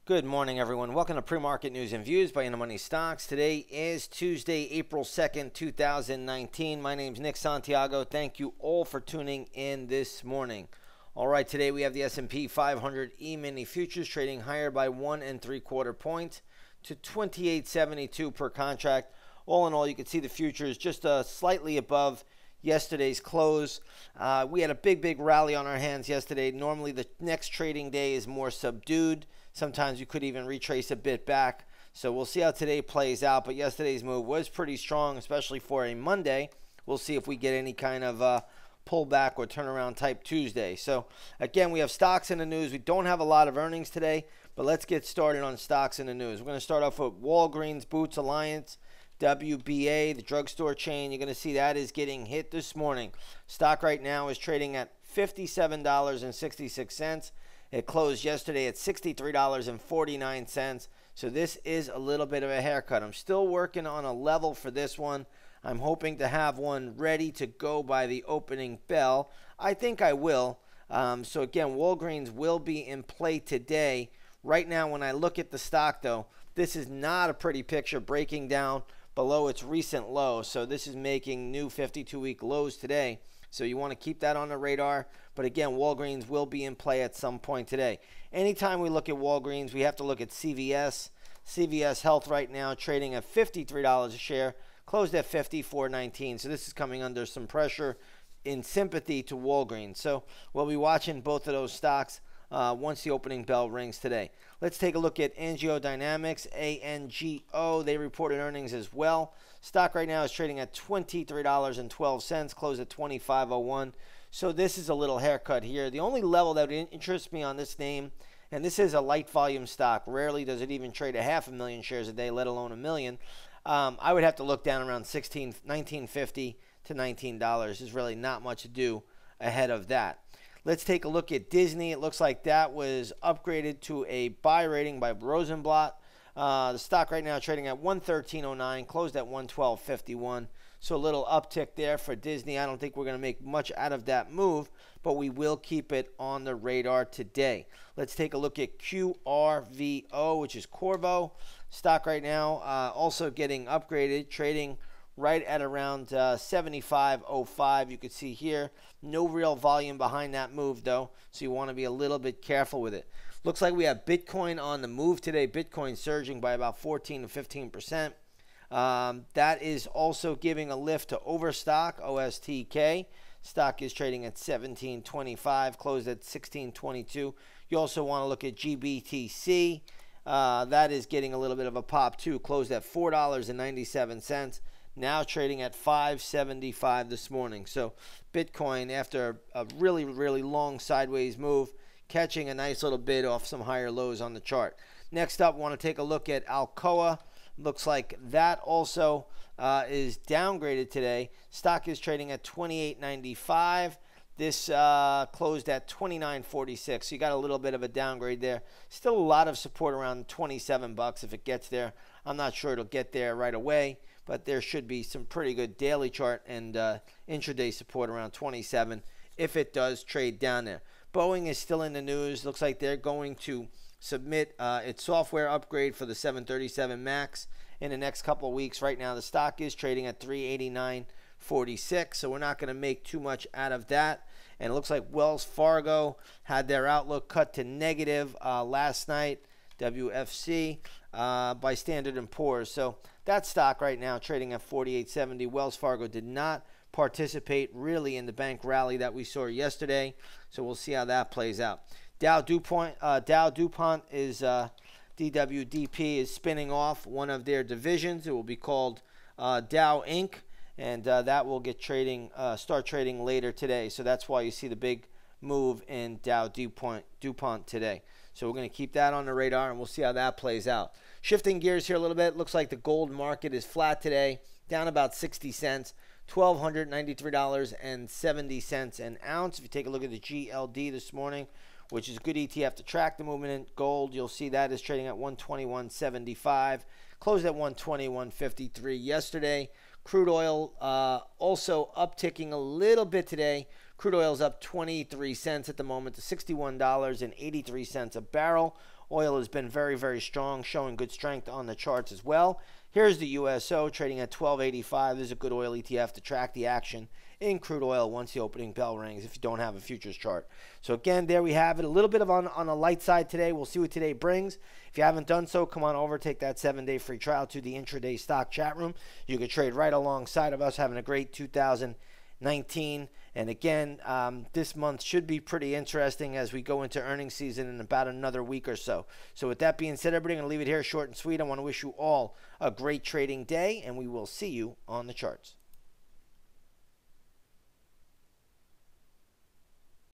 Good morning, everyone. Welcome to Pre-Market News and Views by In the Money Stocks. Today is Tuesday, April 2nd, 2019. My name is Nick Santiago. Thank you all for tuning in this morning. All right, today we have the S&P 500 E-mini futures trading higher by 1 3/4 points to 28.72 per contract. All in all, you can see the futures just slightly above yesterday's close. We had a big rally on our hands yesterday. Normally, the next trading day is more subdued. Sometimes you could even retrace a bit back. So we'll see how today plays out. But yesterday's move was pretty strong, especially for a Monday. We'll see if we get any kind of pullback or turnaround type Tuesday. So again, we have stocks in the news. We don't have a lot of earnings today, but let's get started on stocks in the news. We're going to start off with Walgreens Boots Alliance, WBA, the drugstore chain. You're going to see that is getting hit this morning. Stock right now is trading at $57.66. It closed yesterday at $63.49. So this is a little bit of a haircut. I'm still working on a level for this one. I'm hoping to have one ready to go by the opening bell. I think I will. So again, Walgreens will be in play today. Right now, when I look at the stock, though, this is not a pretty picture, breaking down below its recent low. So this is making new 52-week lows today. So you want to keep that on the radar. But again, Walgreens will be in play at some point today. Anytime we look at Walgreens, we have to look at CVS. CVS Health right now trading at $53 a share, closed at $54.19. So this is coming under some pressure in sympathy to Walgreens. So we'll be watching both of those stocks once the opening bell rings today. Let's take a look at AngioDynamics, ANGO. They reported earnings as well. Stock right now is trading at $23.12, closed at $25.01. So this is a little haircut here. The only level that interests me on this name, and this is a light volume stock. Rarely does it even trade a 500,000 shares a day, let alone a million. I would have to look down around $19.50 to $19. There's really not much to do ahead of that. Let's take a look at Disney. It looks like that was upgraded to a buy rating by Rosenblatt. The stock right now trading at $113.09, closed at $112.51. So a little uptick there for Disney. I don't think we're going to make much out of that move, but we will keep it on the radar today. Let's take a look at QRVO, which is QRVO. Stock right now also getting upgraded, trading right at around 75.05. You can see here, no real volume behind that move, though, so you want to be a little bit careful with it. Looks like we have Bitcoin on the move today. Bitcoin surging by about 14 to 15%. That is also giving a lift to Overstock, OSTK. Stock is trading at $17.25, closed at $16.22. You also want to look at GBTC. That is getting a little bit of a pop, too, closed at $4.97. Now trading at $5.75 this morning. So Bitcoin, after a really long sideways move, catching a nice little bid off some higher lows on the chart. Next up, want to take a look at Alcoa. Looks like that also is downgraded today. Stock is trading at $28.95. This closed at $29.46. So you got a little bit of a downgrade there. Still a lot of support around $27 if it gets there. I'm not sure it'll get there right away, but there should be some pretty good daily chart and intraday support around 27 if it does trade down there. Boeing is still in the news. Looks like they're going to submit its software upgrade for the 737 MAX in the next couple of weeks. Right now, the stock is trading at $389.46, so we're not going to make too much out of that. And it looks like Wells Fargo had their outlook cut to negative last night, WFC, by Standard & Poor's. So that stock right now trading at $48.70. Wells Fargo did not participate really in the bank rally that we saw yesterday, so we'll see how that plays out. Dow DuPont is DWDP is spinning off one of their divisions. It will be called Dow Inc., and that will get start trading later today. So that's why you see the big move in Dow DuPont today. So we're going to keep that on the radar, and we'll see how that plays out. Shifting gears here a little bit, looks like the gold market is flat today, down about 60 cents. $1,293.70 an ounce. If you take a look at the GLD this morning, which is a good ETF to track the movement in gold, you'll see that is trading at 121.75, closed at 121.53 yesterday. Crude oil also upticking a little bit today. Crude oil is up 23 cents at the moment to $61.83 a barrel. Oil has been very, very strong, showing good strength on the charts as well. Here's the USO trading at 12.85. This is a good oil ETF to track the action in crude oil once the opening bell rings if you don't have a futures chart. So again, there we have it. A little bit of on a light side today. We'll see what today brings. If you haven't done so, come on over, take that 7-day free trial to the intraday stock chat room. You can trade right alongside of us, having a great 2019. And again, this month should be pretty interesting as we go into earnings season in about another week or so. So with that being said, everybody, I'm going to leave it here short and sweet. I want to wish you all a great trading day, and we will see you on the charts.